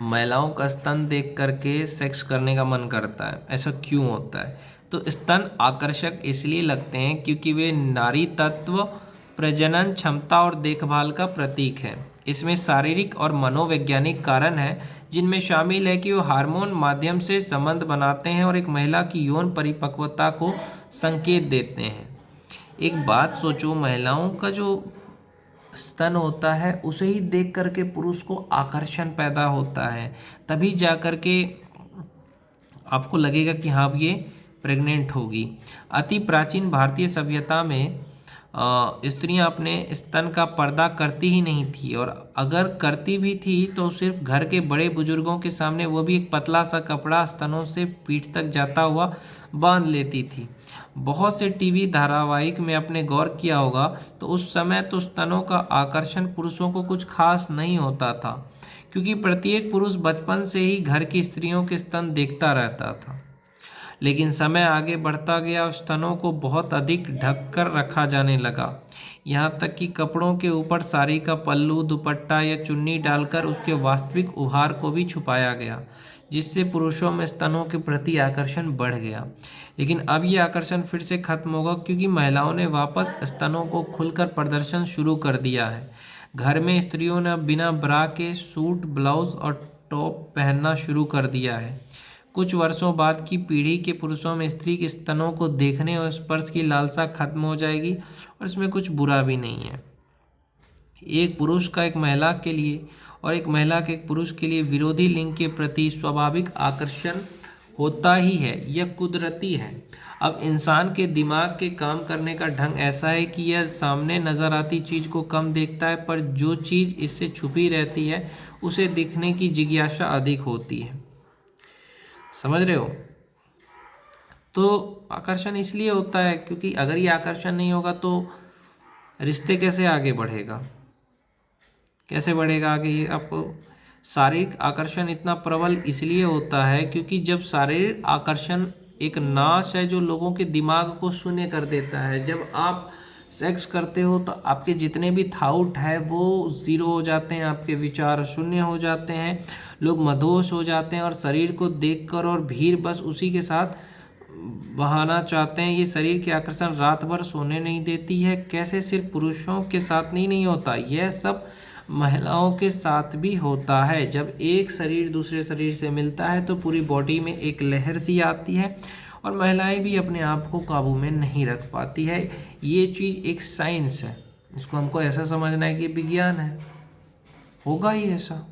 महिलाओं का स्तन देख करके सेक्स करने का मन करता है, ऐसा क्यों होता है? तो स्तन आकर्षक इसलिए लगते हैं क्योंकि वे नारी तत्व, प्रजनन क्षमता और देखभाल का प्रतीक है। इसमें शारीरिक और मनोवैज्ञानिक कारण हैं, जिनमें शामिल है कि वो हार्मोन माध्यम से संबंध बनाते हैं और एक महिला की यौन परिपक्वता को संकेत देते हैं। एक बात सोचो, महिलाओं का जो स्तन होता है उसे ही देख करके पुरुष को आकर्षण पैदा होता है, तभी जा करके आपको लगेगा कि हाँ अब ये प्रेग्नेंट होगी। अति प्राचीन भारतीय सभ्यता में स्त्रियां अपने स्तन का पर्दा करती ही नहीं थी, और अगर करती भी थी तो सिर्फ घर के बड़े बुजुर्गों के सामने, वो भी एक पतला सा कपड़ा स्तनों से पीठ तक जाता हुआ बांध लेती थी। बहुत से टीवी धारावाहिक में आपने गौर किया होगा तो उस समय तो स्तनों का आकर्षण पुरुषों को कुछ खास नहीं होता था, क्योंकि प्रत्येक पुरुष बचपन से ही घर की स्त्रियों के स्तन देखता रहता था। लेकिन समय आगे बढ़ता गया और स्तनों को बहुत अधिक ढक कर रखा जाने लगा। यहाँ तक कि कपड़ों के ऊपर साड़ी का पल्लू, दुपट्टा या चुन्नी डालकर उसके वास्तविक उभार को भी छुपाया गया, जिससे पुरुषों में स्तनों के प्रति आकर्षण बढ़ गया। लेकिन अब ये आकर्षण फिर से खत्म होगा, क्योंकि महिलाओं ने वापस स्तनों को खुलकर प्रदर्शन शुरू कर दिया है। घर में स्त्रियों ने अब बिना ब्रा के सूट, ब्लाउज और टॉप पहनना शुरू कर दिया है। कुछ वर्षों बाद की पीढ़ी के पुरुषों में स्त्री के स्तनों को देखने और स्पर्श की लालसा खत्म हो जाएगी, और इसमें कुछ बुरा भी नहीं है। एक पुरुष का एक महिला के लिए और एक महिला के एक पुरुष के लिए विरोधी लिंग के प्रति स्वाभाविक आकर्षण होता ही है, यह कुदरती है। अब इंसान के दिमाग के काम करने का ढंग ऐसा है कि यह सामने नजर आती चीज को कम देखता है, पर जो चीज इससे छुपी रहती है उसे दिखने की जिज्ञासा अधिक होती है। समझ रहे हो? तो आकर्षण इसलिए होता है क्योंकि अगर ये आकर्षण नहीं होगा तो रिश्ते कैसे आगे बढ़ेगा, कैसे बढ़ेगा आगे? ये आपको शारीरिक आकर्षण इतना प्रबल इसलिए होता है क्योंकि जब शारीरिक आकर्षण एक नाश है जो लोगों के दिमाग को शून्य कर देता है। जब आप सेक्स करते हो तो आपके जितने भी थॉट है वो ज़ीरो हो जाते हैं, आपके विचार शून्य हो जाते हैं, लोग मदहोश हो जाते हैं और शरीर को देखकर और भीड़ बस उसी के साथ बहाना चाहते हैं। ये शरीर के आकर्षण रात भर सोने नहीं देती है। कैसे? सिर्फ पुरुषों के साथ नहीं होता, यह सब महिलाओं के साथ भी होता है। जब एक शरीर दूसरे शरीर से मिलता है तो पूरी बॉडी में एक लहर सी आती है और महिलाएं भी अपने आप को काबू में नहीं रख पाती है। ये चीज़ एक साइंस है, इसको हमको ऐसा समझना है कि विज्ञान है, होगा ही ऐसा।